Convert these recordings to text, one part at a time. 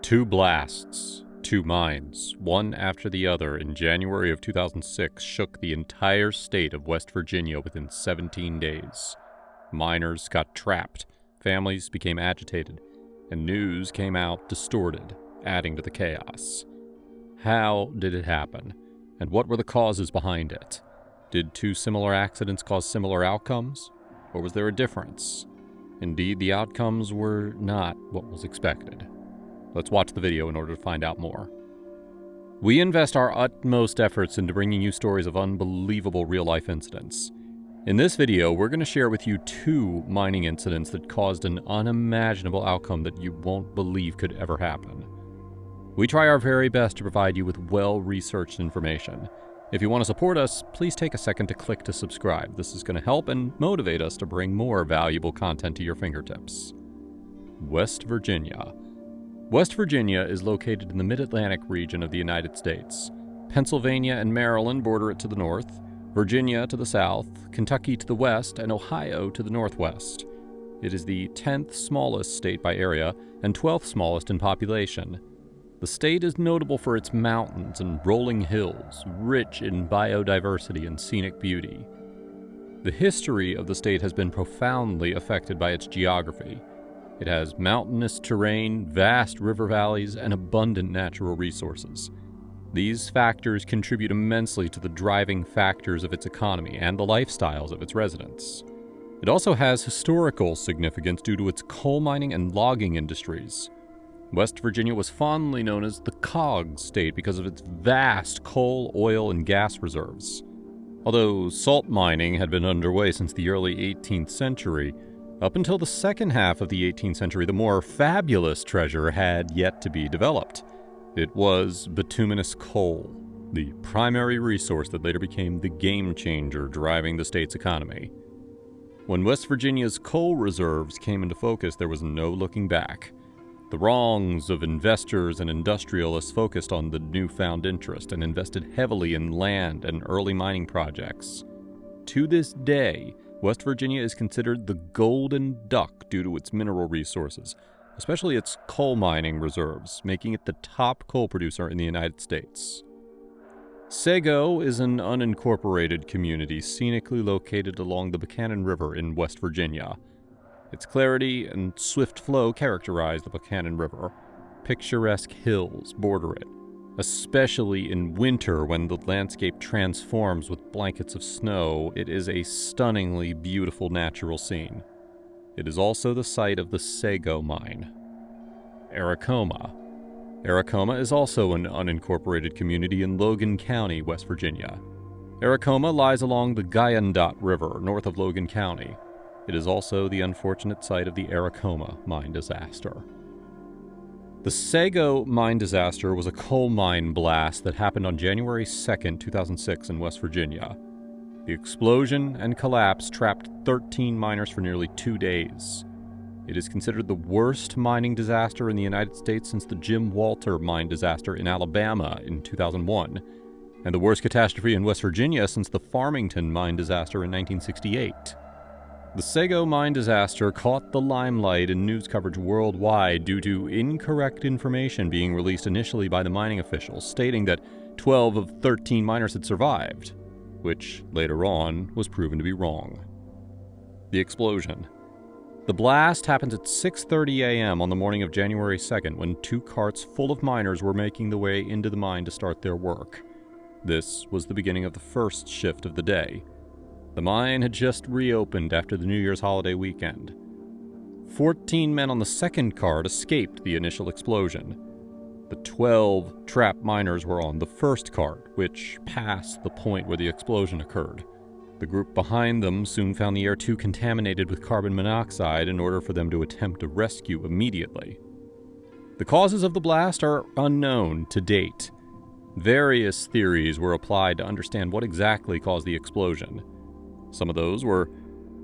Two blasts, two mines, one after the other in January of 2006 shook the entire state of West Virginia within 17 days. Miners got trapped, families became agitated, and news came out distorted, adding to the chaos. How did it happen? And what were the causes behind it? Did two similar accidents cause similar outcomes? Or was there a difference? Indeed, the outcomes were not what was expected. Let's watch the video in order to find out more. We invest our utmost efforts into bringing you stories of unbelievable real-life incidents. In this video, we're going to share with you two mining incidents that caused an unimaginable outcome that you won't believe could ever happen. We try our very best to provide you with well-researched information. If you want to support us, please take a second to click to subscribe. This is going to help and motivate us to bring more valuable content to your fingertips. West Virginia. West Virginia is located in the Mid-Atlantic region of the United States. Pennsylvania and Maryland border it to the north, Virginia to the south, Kentucky to the west, and Ohio to the northwest. It is the 10th smallest state by area and 12th smallest in population. The state is notable for its mountains and rolling hills, rich in biodiversity and scenic beauty. The history of the state has been profoundly affected by its geography. It has mountainous terrain, vast river valleys, and abundant natural resources. These factors contribute immensely to the driving factors of its economy and the lifestyles of its residents. It also has historical significance due to its coal mining and logging industries. West Virginia was fondly known as the Cog State because of its vast coal, oil, and gas reserves. Although salt mining had been underway since the early 18th century, up until the second half of the 18th century, the more fabulous treasure had yet to be developed. It was bituminous coal, the primary resource that later became the game changer driving the state's economy. When West Virginia's coal reserves came into focus, there was no looking back. The wrongs of investors and industrialists focused on the newfound interest and invested heavily in land and early mining projects. To this day, West Virginia is considered the golden duck due to its mineral resources, especially its coal mining reserves, making it the top coal producer in the United States. Sago is an unincorporated community scenically located along the Buchanan River in West Virginia. Its clarity and swift flow characterize the Buchanan River. Picturesque hills border it, especially in winter when the landscape transforms with blankets of snow. It is a stunningly beautiful natural scene. It is also the site of the Sago mine. Aracoma. Aracoma is also an unincorporated community in Logan County, West Virginia. Aracoma lies along the Guyandotte River north of Logan County. It is also the unfortunate site of the Aracoma mine disaster. The Sago mine disaster was a coal mine blast that happened on January 2, 2006 in West Virginia. The explosion and collapse trapped 13 miners for nearly 2 days. It is considered the worst mining disaster in the United States since the Jim Walter mine disaster in Alabama in 2001, and the worst catastrophe in West Virginia since the Farmington mine disaster in 1968. The Sago mine disaster caught the limelight in news coverage worldwide due to incorrect information being released initially by the mining officials, stating that 12 of 13 miners had survived, which later on was proven to be wrong. The explosion. The blast happened at 6:30 a.m. on the morning of January 2nd when two carts full of miners were making their way into the mine to start their work. This was the beginning of the first shift of the day. The mine had just reopened after the New Year's holiday weekend. 14 men on the second cart escaped the initial explosion. The 12 trapped miners were on the first cart, which passed the point where the explosion occurred. The group behind them soon found the air too contaminated with carbon monoxide in order for them to attempt a rescue immediately. The causes of the blast are unknown to date. Various theories were applied to understand what exactly caused the explosion. Some of those were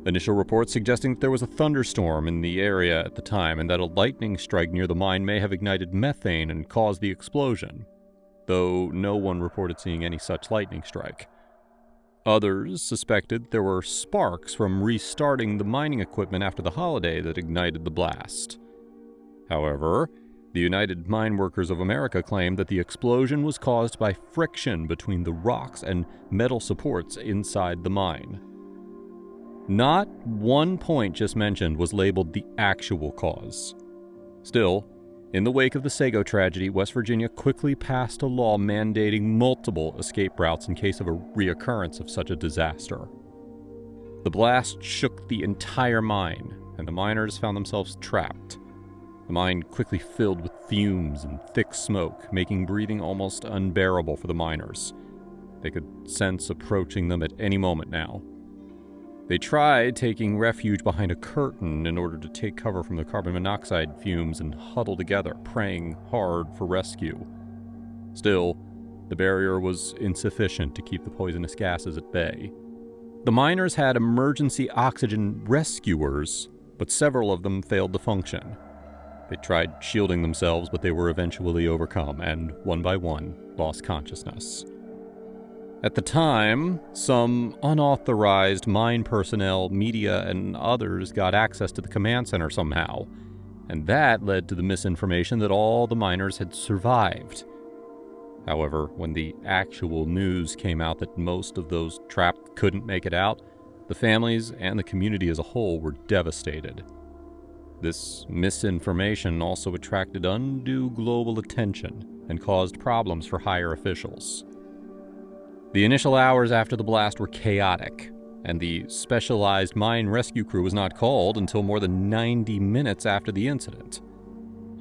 initial reports suggesting that there was a thunderstorm in the area at the time and that a lightning strike near the mine may have ignited methane and caused the explosion, though no one reported seeing any such lightning strike. Others suspected there were sparks from restarting the mining equipment after the holiday that ignited the blast. However, The United Mine Workers of America claimed that the explosion was caused by friction between the rocks and metal supports inside the mine. Not one point just mentioned was labeled the actual cause. Still, in the wake of the Sago tragedy, West Virginia quickly passed a law mandating multiple escape routes in case of a reoccurrence of such a disaster. The blast shook the entire mine, and the miners found themselves trapped. The mine quickly filled with fumes and thick smoke, making breathing almost unbearable for the miners. They could sense approaching them at any moment now. They tried taking refuge behind a curtain in order to take cover from the carbon monoxide fumes and huddle together, praying hard for rescue. Still, the barrier was insufficient to keep the poisonous gases at bay. The miners had emergency oxygen rescuers, but several of them failed to function. They tried shielding themselves, but they were eventually overcome and, one by one, lost consciousness. At the time, some unauthorized mine personnel, media, and others got access to the command center somehow, and that led to the misinformation that all the miners had survived. However, when the actual news came out that most of those trapped couldn't make it out, the families and the community as a whole were devastated. This misinformation also attracted undue global attention and caused problems for higher officials. The initial hours after the blast were chaotic, and the specialized mine rescue crew was not called until more than 90 minutes after the incident.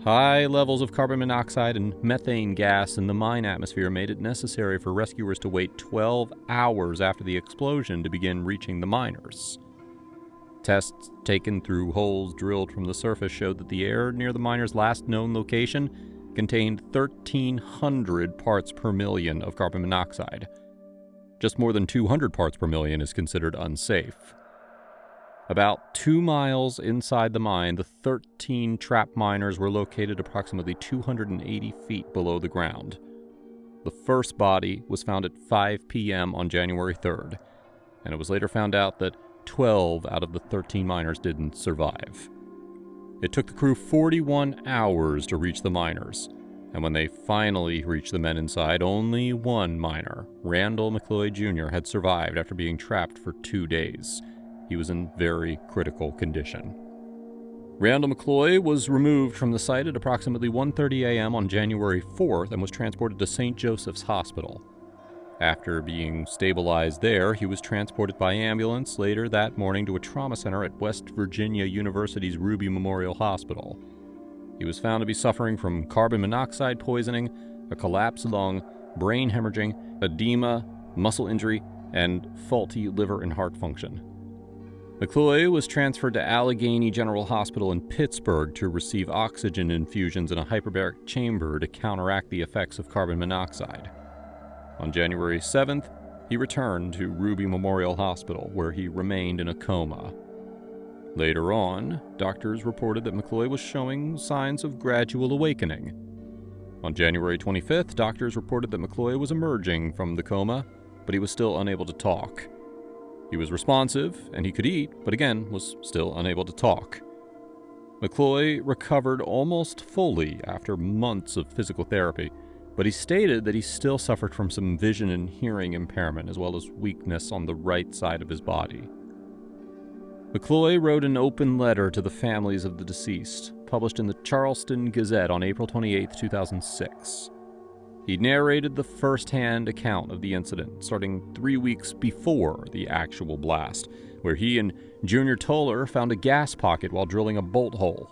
High levels of carbon monoxide and methane gas in the mine atmosphere made it necessary for rescuers to wait 12 hours after the explosion to begin reaching the miners. Tests taken through holes drilled from the surface showed that the air near the miners' last known location contained 1,300 parts per million of carbon monoxide. Just more than 200 parts per million is considered unsafe. About 2 miles inside the mine, the 13 trapped miners were located approximately 280 feet below the ground. The first body was found at 5 p.m. on January 3rd, and it was later found out that 12 out of the 13 miners didn't survive. It took the crew 41 hours to reach the miners, and when they finally reached the men inside, only one miner, Randall McCloy Jr., had survived after being trapped for 2 days. He was in very critical condition. Randall McCloy was removed from the site at approximately 1:30 a.m. on January 4th and was transported to St. Joseph's Hospital. After being stabilized there, he was transported by ambulance later that morning to a trauma center at West Virginia University's Ruby Memorial Hospital. He was found to be suffering from carbon monoxide poisoning, a collapsed lung, brain hemorrhaging, edema, muscle injury, and faulty liver and heart function. McCloy was transferred to Allegheny General Hospital in Pittsburgh to receive oxygen infusions in a hyperbaric chamber to counteract the effects of carbon monoxide. On January 7th, he returned to Ruby Memorial Hospital, where he remained in a coma. Later on, doctors reported that McCloy was showing signs of gradual awakening. On January 25th, doctors reported that McCloy was emerging from the coma, but he was still unable to talk. He was responsive, and he could eat, but again was still unable to talk. McCloy recovered almost fully after months of physical therapy, but he stated that he still suffered from some vision and hearing impairment as well as weakness on the right side of his body. McCloy wrote an open letter to the families of the deceased, published in the Charleston Gazette on April 28, 2006. He narrated the first-hand account of the incident, starting 3 weeks before the actual blast, where he and Junior Toller found a gas pocket while drilling a bolt hole.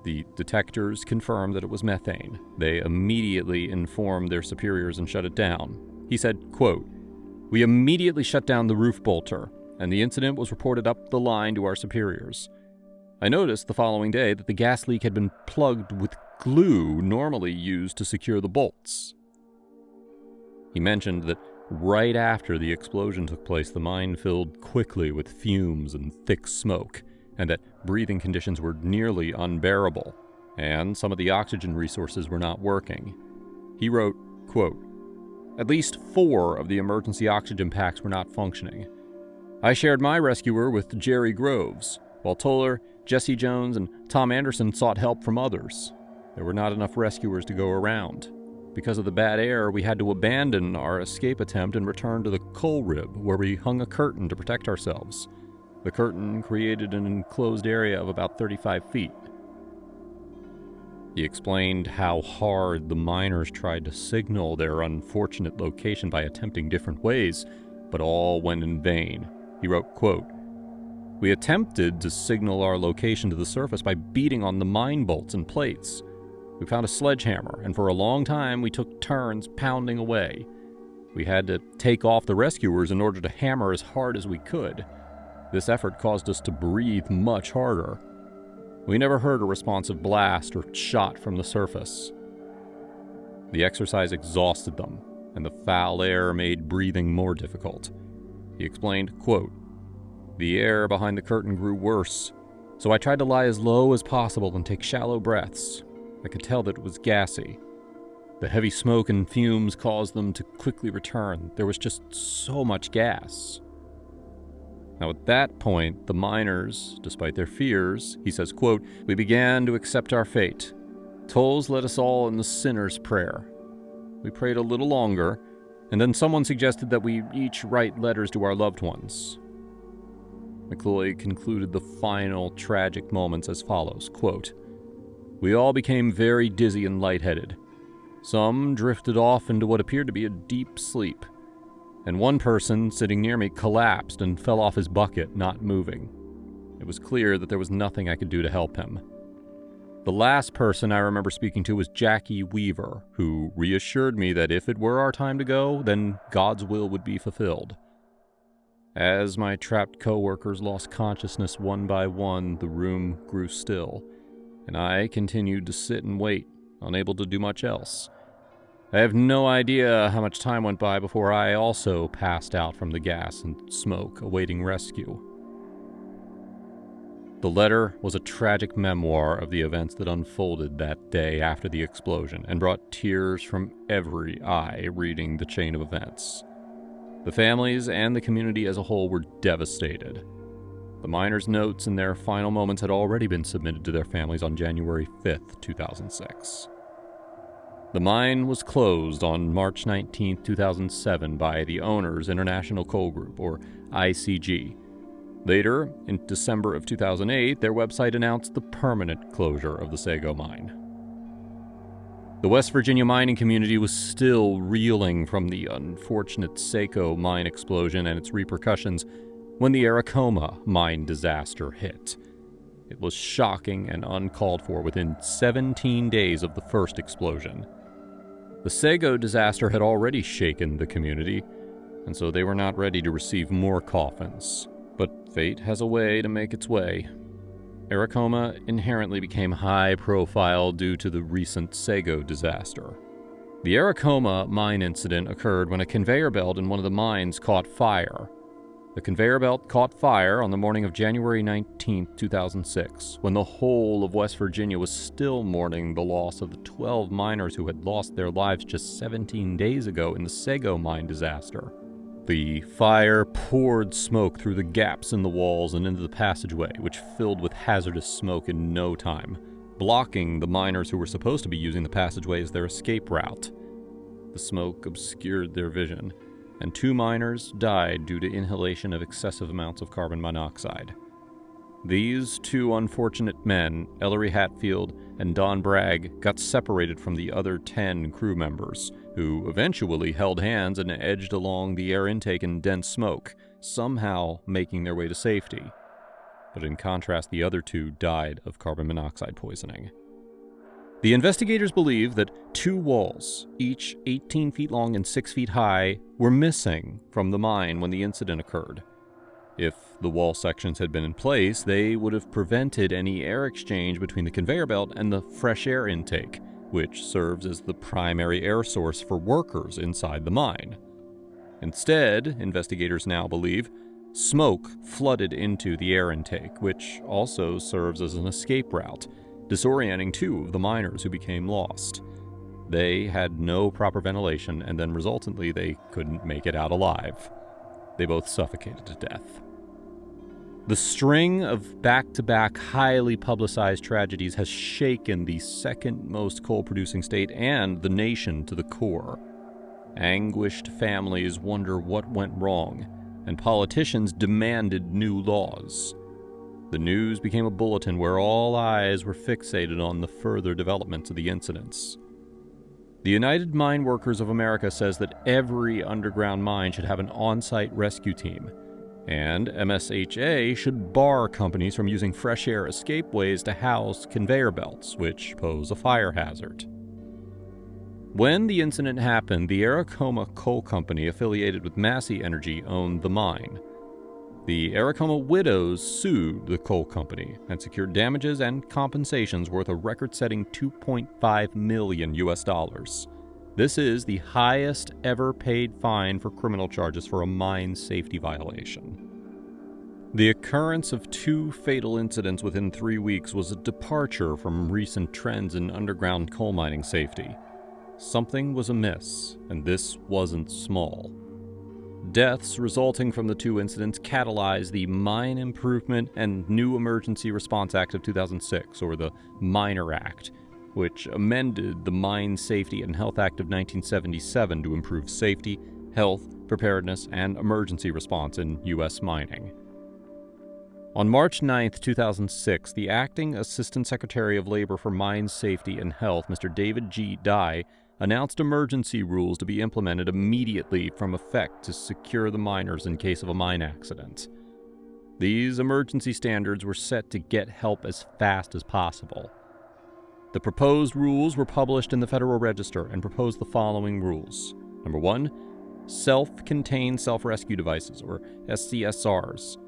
The detectors confirmed that it was methane. They immediately informed their superiors and shut it down. He said, quote, "We immediately shut down the roof bolter, and the incident was reported up the line to our superiors. I noticed the following day that the gas leak had been plugged with glue normally used to secure the bolts." He mentioned that right after the explosion took place, the mine filled quickly with fumes and thick smoke, and that breathing conditions were nearly unbearable, and some of the oxygen resources were not working. He wrote, quote, "At least 4 of the emergency oxygen packs were not functioning. I shared my rescuer with Jerry Groves, while Toller, Jesse Jones, and Tom Anderson sought help from others. There were not enough rescuers to go around. Because of the bad air, we had to abandon our escape attempt and return to the coal rib, where we hung a curtain to protect ourselves. The curtain created an enclosed area of about 35 feet. He explained how hard the miners tried to signal their unfortunate location by attempting different ways, but all went in vain. He wrote, quote, "We attempted to signal our location to the surface by beating on the mine bolts and plates. We found a sledgehammer, and for a long time we took turns pounding away. We had to take off the rescuers in order to hammer as hard as we could. This effort caused us to breathe much harder. We never heard a responsive blast or shot from the surface. The exercise exhausted them, and the foul air made breathing more difficult." He explained, quote, "The air behind the curtain grew worse, so I tried to lie as low as possible and take shallow breaths. I could tell that it was gassy. The heavy smoke and fumes caused them to quickly return. There was just so much gas." Now at that point, the miners, despite their fears, he says, quote, "We began to accept our fate. Tolls led us all in the sinner's prayer. We prayed a little longer, and then someone suggested that we each write letters to our loved ones." McCloy concluded the final tragic moments as follows, quote, "We all became very dizzy and lightheaded. Some drifted off into what appeared to be a deep sleep, and one person sitting near me collapsed and fell off his bucket, not moving. It was clear that there was nothing I could do to help him. The last person I remember speaking to was Jackie Weaver, who reassured me that if it were our time to go, then God's will would be fulfilled. As my trapped co-workers lost consciousness one by one, the room grew still, and I continued to sit and wait, unable to do much else. I have no idea how much time went by before I also passed out from the gas and smoke, awaiting rescue." The letter was a tragic memoir of the events that unfolded that day after the explosion and brought tears from every eye reading the chain of events. The families and the community as a whole were devastated. The miners' notes in their final moments had already been submitted to their families on January 5th, 2006. The mine was closed on March 19, 2007 by the Owners International Coal Group, or ICG. Later, in December of 2008, their website announced the permanent closure of the Sago mine. The West Virginia mining community was still reeling from the unfortunate Sago mine explosion and its repercussions when the Aracoma mine disaster hit. It was shocking and uncalled for within 17 days of the first explosion. The Sago disaster had already shaken the community, and so they were not ready to receive more coffins. But fate has a way to make its way. Aracoma inherently became high profile due to the recent Sago disaster. The Aracoma mine incident occurred when a conveyor belt in one of the mines caught fire. The conveyor belt caught fire on the morning of January 19, 2006, when the whole of West Virginia was still mourning the loss of the 12 miners who had lost their lives just 17 days ago in the Sago mine disaster. The fire poured smoke through the gaps in the walls and into the passageway, which filled with hazardous smoke in no time, blocking the miners who were supposed to be using the passageway as their escape route. The smoke obscured their vision, and 2 miners died due to inhalation of excessive amounts of carbon monoxide. These 2 unfortunate men, Ellery Hatfield and Don Bragg, got separated from the other 10 crew members, who eventually held hands and edged along the air intake in dense smoke, somehow making their way to safety. But in contrast, the other 2 died of carbon monoxide poisoning. The investigators believe that 2 walls, each 18 feet long and 6 feet high, were missing from the mine when the incident occurred. If the wall sections had been in place, they would have prevented any air exchange between the conveyor belt and the fresh air intake, which serves as the primary air source for workers inside the mine. Instead, investigators now believe, smoke flooded into the air intake, which also serves as an escape route, disorienting 2 of the miners who became lost. They had no proper ventilation, and then resultantly they couldn't make it out alive. They both suffocated to death. The string of back-to-back highly publicized tragedies has shaken the second most coal-producing state and the nation to the core. Anguished families wonder what went wrong, and politicians demanded new laws. The news became a bulletin where all eyes were fixated on the further developments of the incidents. The United Mine Workers of America says that every underground mine should have an on-site rescue team, and MSHA should bar companies from using fresh air escapeways to house conveyor belts, which pose a fire hazard. When the incident happened, the Aracoma coal company affiliated with Massey Energy owned the mine. The Aracoma widows sued the coal company and secured damages and compensations worth a record-setting $2.5 million. This is the highest ever paid fine for criminal charges for a mine safety violation. The occurrence of 2 fatal incidents within 3 weeks was a departure from recent trends in underground coal mining safety. Something was amiss, and this wasn't small. Deaths resulting from the 2 incidents catalyzed the Mine Improvement and New Emergency Response Act of 2006, or the Miner Act, which amended the Mine Safety and Health Act of 1977 to improve safety, health, preparedness, and emergency response in U.S. mining. On March 9, 2006, the Acting Assistant Secretary of Labor for Mine Safety and Health, Mr. David G. Dye, announced emergency rules to be implemented immediately from effect to secure the miners in case of a mine accident. These emergency standards were set to get help as fast as possible. The proposed rules were published in the Federal Register and proposed the following rules. Number 1, self-contained self-rescue devices, or SCSRs.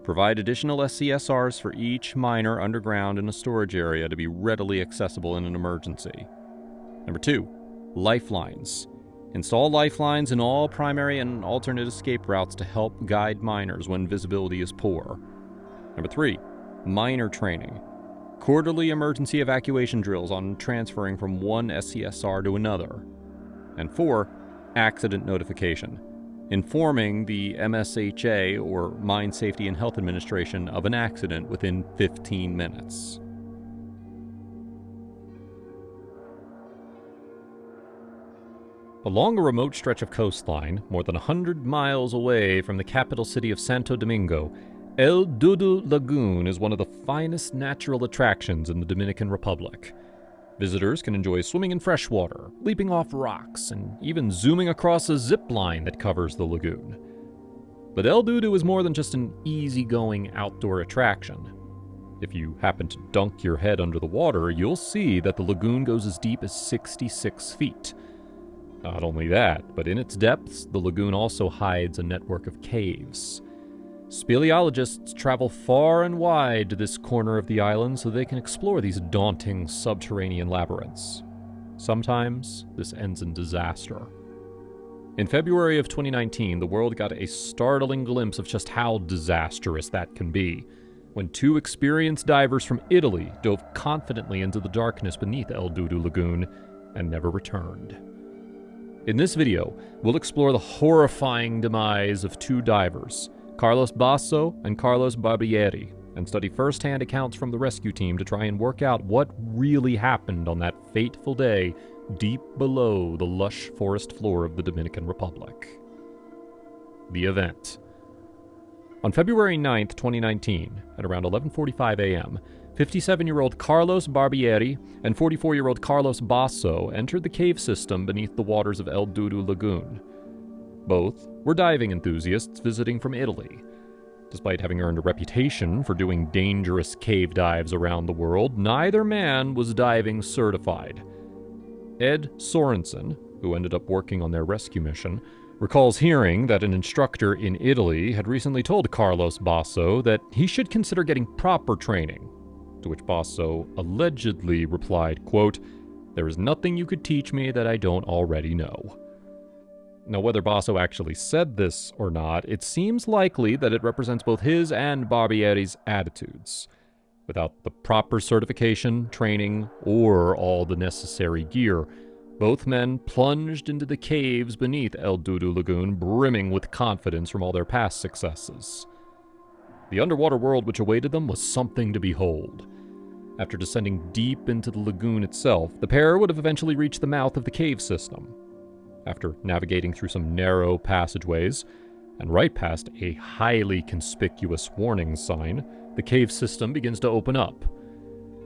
Provide additional SCSRs for each miner underground in a storage area to be readily accessible in an emergency. Number 2, lifelines. Install lifelines in all primary and alternate escape routes to help guide miners when visibility is poor. Number 3, miner training. Quarterly emergency evacuation drills on transferring from one SCSR to another. And 4, accident notification. Informing the MSHA, or Mine Safety and Health Administration, of an accident within 15 minutes. Along a remote stretch of coastline, more than 100 miles away from the capital city of Santo Domingo, El Dudu Lagoon is one of the finest natural attractions in the Dominican Republic. Visitors can enjoy swimming in fresh water, leaping off rocks, and even zooming across a zip line that covers the lagoon. But El Dudu is more than just an easygoing outdoor attraction. If you happen to dunk your head under the water, you'll see that the lagoon goes as deep as 66 feet. Not only that, but in its depths, the lagoon also hides a network of caves. Speleologists travel far and wide to this corner of the island so they can explore these daunting subterranean labyrinths. Sometimes, this ends in disaster. In February of 2019, the world got a startling glimpse of just how disastrous that can be, when 2 experienced divers from Italy dove confidently into the darkness beneath El Dudu Lagoon and never returned. In this video, we'll explore the horrifying demise of 2 divers, Carlos Basso and Carlos Barbieri, and study first-hand accounts from the rescue team to try and work out what really happened on that fateful day deep below the lush forest floor of the Dominican Republic. The event. On February 9, 2019, at around 11:45 a.m., 57-year-old Carlos Barbieri and 44-year-old Carlos Basso entered the cave system beneath the waters of El Dudu Lagoon. Both were diving enthusiasts visiting from Italy. Despite having earned a reputation for doing dangerous cave dives around the world, neither man was diving certified. Ed Sorensen, who ended up working on their rescue mission, recalls hearing that an instructor in Italy had recently told Carlos Basso that he should consider getting proper training, to which Basso allegedly replied, quote, "There is nothing you could teach me that I don't already know." Now, whether Basso actually said this or not, it seems likely that it represents both his and Barbieri's attitudes. Without the proper certification, training, or all the necessary gear, both men plunged into the caves beneath El Dudu Lagoon, brimming with confidence from all their past successes. The underwater world which awaited them was something to behold. After descending deep into the lagoon itself, the pair would have eventually reached the mouth of the cave system. After navigating through some narrow passageways, and right past a highly conspicuous warning sign, the cave system begins to open up.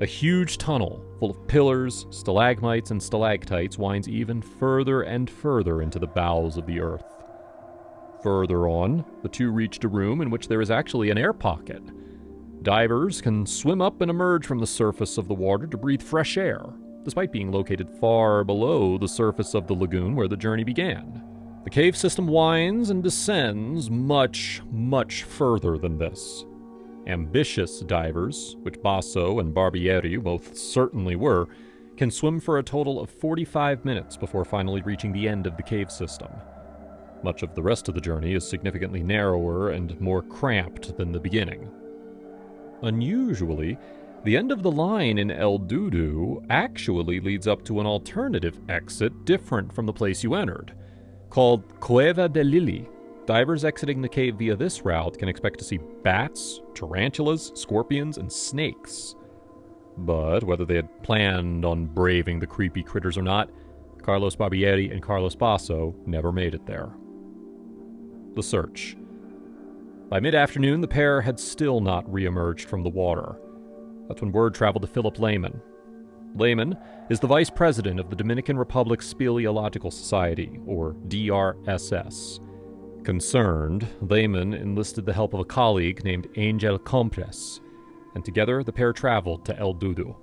A huge tunnel, full of pillars, stalagmites, and stalactites, winds even further and further into the bowels of the earth. Further on, the two reached a room in which there is actually an air pocket. Divers can swim up and emerge from the surface of the water to breathe fresh air, despite being located far below the surface of the lagoon where the journey began. The cave system winds and descends much, much further than this. Ambitious divers, which Basso and Barbieri both certainly were, can swim for a total of 45 minutes before finally reaching the end of the cave system. Much of the rest of the journey is significantly narrower and more cramped than the beginning. Unusually, the end of the line in El Dudu actually leads up to an alternative exit different from the place you entered. Called Cueva de Lili, divers exiting the cave via this route can expect to see bats, tarantulas, scorpions, and snakes. But whether they had planned on braving the creepy critters or not, Carlos Barbieri and Carlos Basso never made it there. The search. By mid-afternoon, the pair had still not re-emerged from the water. That's when word traveled to Philip Lehman. Lehman is the vice president of the Dominican Republic Speleological Society, or DRSS. Concerned, Lehman enlisted the help of a colleague named Angel Compres, and together the pair traveled to El Dudu.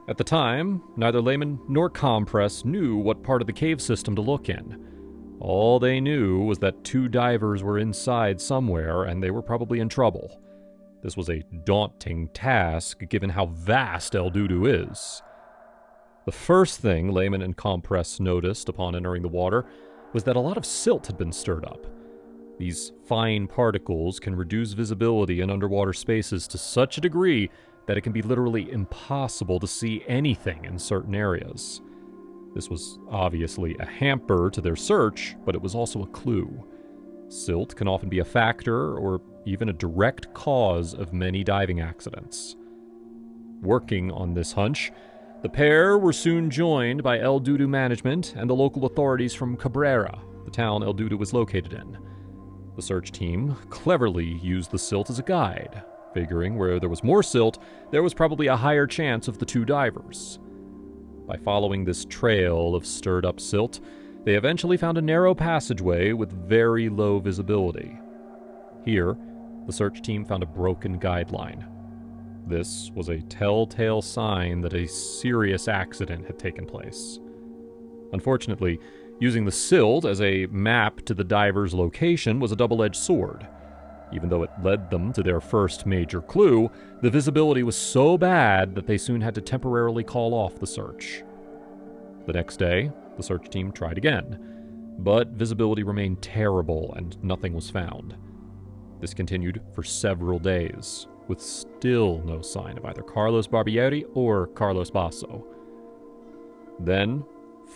At the time, neither Lehman nor Compres knew what part of the cave system to look in. All they knew was that two divers were inside somewhere, and they were probably in trouble. This was a daunting task, given how vast El Dudu is. The first thing Lehman and Compress noticed upon entering the water was that a lot of silt had been stirred up. These fine particles can reduce visibility in underwater spaces to such a degree that it can be literally impossible to see anything in certain areas. This was obviously a hamper to their search, but it was also a clue. Silt can often be a factor or even a direct cause of many diving accidents. Working on this hunch, the pair were soon joined by El Dudu management and the local authorities from Cabrera, the town El Dudu was located in. The search team cleverly used the silt as a guide, figuring where there was more silt, there was probably a higher chance of the two divers. By following this trail of stirred-up silt, they eventually found a narrow passageway with very low visibility. Here, the search team found a broken guideline. This was a telltale sign that a serious accident had taken place. Unfortunately, using the silt as a map to the diver's location was a double-edged sword. Even though it led them to their first major clue, the visibility was so bad that they soon had to temporarily call off the search. The next day, the search team tried again, but visibility remained terrible and nothing was found. This continued for several days, with still no sign of either Carlos Barbieri or Carlos Basso. Then,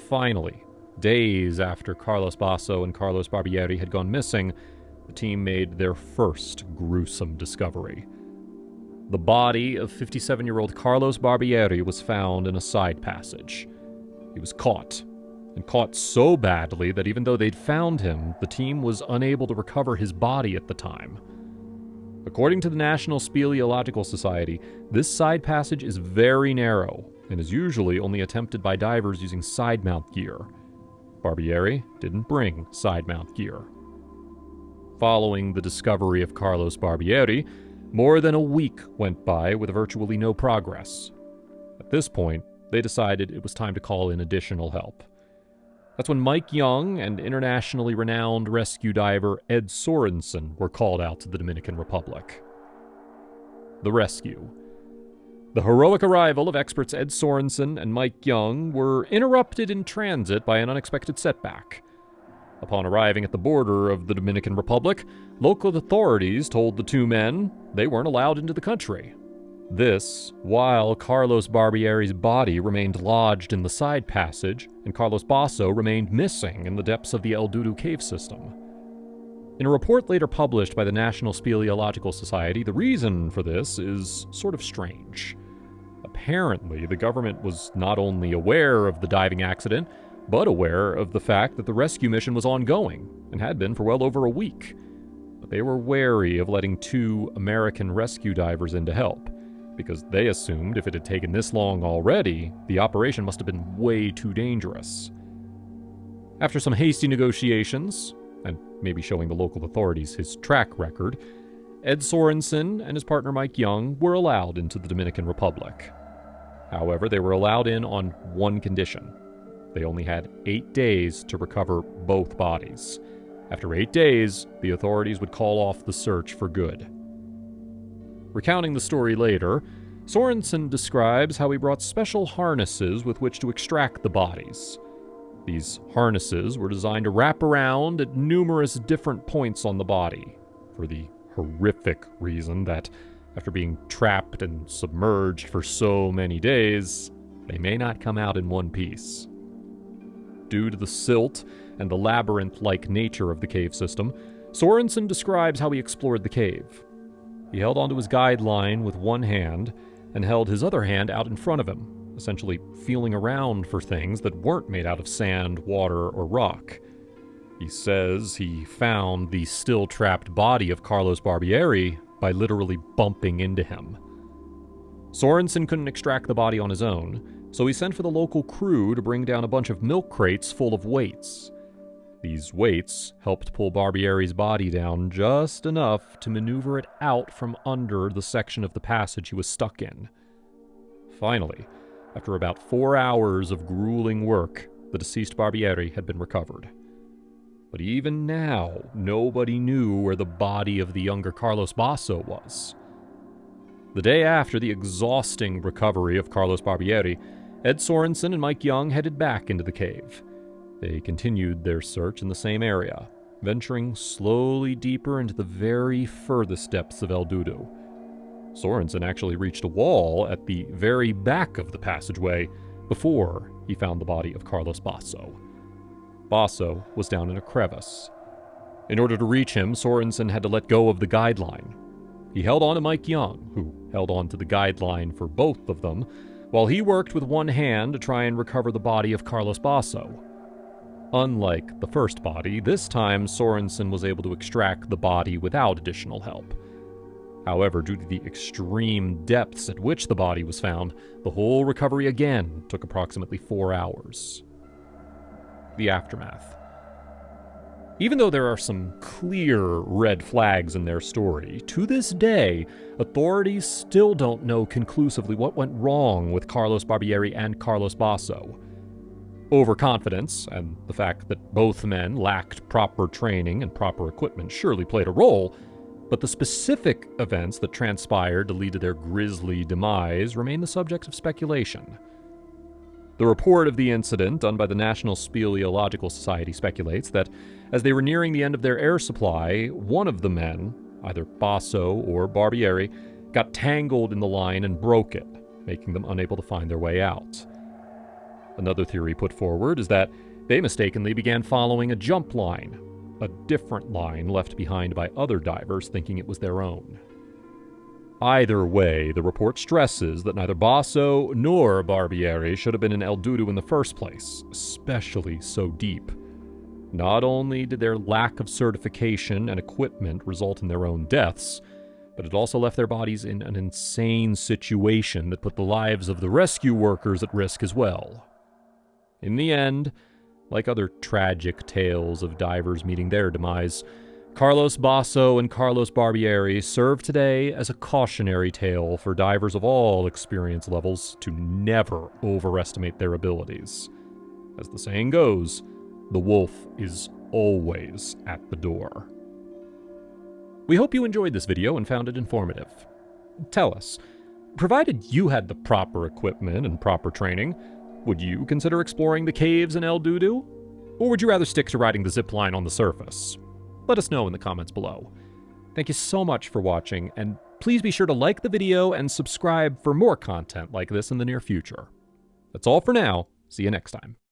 finally, days after Carlos Basso and Carlos Barbieri had gone missing, the team made their first gruesome discovery. The body of 57-year-old Carlos Barbieri was found in a side passage. He was caught, and caught so badly that even though they'd found him, the team was unable to recover his body at the time. According to the National Speleological Society, this side passage is very narrow and is usually only attempted by divers using side mount gear. Barbieri didn't bring side mount gear. Following the discovery of Carlos Barbieri, more than a week went by with virtually no progress. At this point, they decided it was time to call in additional help. That's when Mike Young and internationally renowned rescue diver Ed Sorensen were called out to the Dominican Republic. The rescue. The heroic arrival of experts Ed Sorensen and Mike Young were interrupted in transit by an unexpected setback. Upon arriving at the border of the Dominican Republic, local authorities told the two men they weren't allowed into the country. This, while Carlos Barbieri's body remained lodged in the side passage, and Carlos Basso remained missing in the depths of the El Dudu cave system. In a report later published by the National Speleological Society, the reason for this is sort of strange. Apparently, the government was not only aware of the diving accident, but aware of the fact that the rescue mission was ongoing, and had been for well over a week. But they were wary of letting 2 American rescue divers in to help, because they assumed if it had taken this long already, the operation must have been way too dangerous. After some hasty negotiations, and maybe showing the local authorities his track record, Ed Sorensen and his partner Mike Young were allowed into the Dominican Republic. However, they were allowed in on one condition. They only had 8 days to recover both bodies. After 8 days, the authorities would call off the search for good. Recounting the story later, Sorensen describes how he brought special harnesses with which to extract the bodies. These harnesses were designed to wrap around at numerous different points on the body, for the horrific reason that, after being trapped and submerged for so many days, they may not come out in one piece. Due to the silt and the labyrinth-like nature of the cave system, Sorensen describes how he explored the cave. He held onto his guideline with one hand and held his other hand out in front of him, essentially feeling around for things that weren't made out of sand, water, or rock. He says he found the still-trapped body of Carlos Barbieri by literally bumping into him. Sorensen couldn't extract the body on his own, so he sent for the local crew to bring down a bunch of milk crates full of weights. These weights helped pull Barbieri's body down just enough to maneuver it out from under the section of the passage he was stuck in. Finally, after about 4 hours of grueling work, the deceased Barbieri had been recovered. But even now, nobody knew where the body of the younger Carlos Basso was. The day after the exhausting recovery of Carlos Barbieri, Ed Sorensen and Mike Young headed back into the cave. They continued their search in the same area, venturing slowly deeper into the very furthest depths of El Dudu. Sorensen actually reached a wall at the very back of the passageway before he found the body of Carlos Basso. Basso was down in a crevice. In order to reach him, Sorensen had to let go of the guideline. He held on to Mike Young, who held on to the guideline for both of them, while he worked with one hand to try and recover the body of Carlos Basso. Unlike the first body, this time Sorensen was able to extract the body without additional help. However, due to the extreme depths at which the body was found, the whole recovery again took approximately 4 hours. The aftermath. Even though there are some clear red flags in their story, to this day, authorities still don't know conclusively what went wrong with Carlos Barbieri and Carlos Basso. Overconfidence, and the fact that both men lacked proper training and proper equipment surely played a role, but the specific events that transpired to lead to their grisly demise remain the subject of speculation. The report of the incident done by the National Speleological Society speculates that, as they were nearing the end of their air supply, one of the men, either Basso or Barbieri, got tangled in the line and broke it, making them unable to find their way out. Another theory put forward is that they mistakenly began following a jump line, a different line left behind by other divers thinking it was their own. Either way, the report stresses that neither Basso nor Barbieri should have been in El Dudu in the first place, especially so deep. Not only did their lack of certification and equipment result in their own deaths, but it also left their bodies in an insane situation that put the lives of the rescue workers at risk as well. In the end, like other tragic tales of divers meeting their demise, Carlos Basso and Carlos Barbieri serve today as a cautionary tale for divers of all experience levels to never overestimate their abilities. As the saying goes, the wolf is always at the door. We hope you enjoyed this video and found it informative. Tell us, provided you had the proper equipment and proper training, would you consider exploring the caves in El Dudu? Or would you rather stick to riding the zipline on the surface? Let us know in the comments below. Thank you so much for watching, and please be sure to like the video and subscribe for more content like this in the near future. That's all for now. See you next time.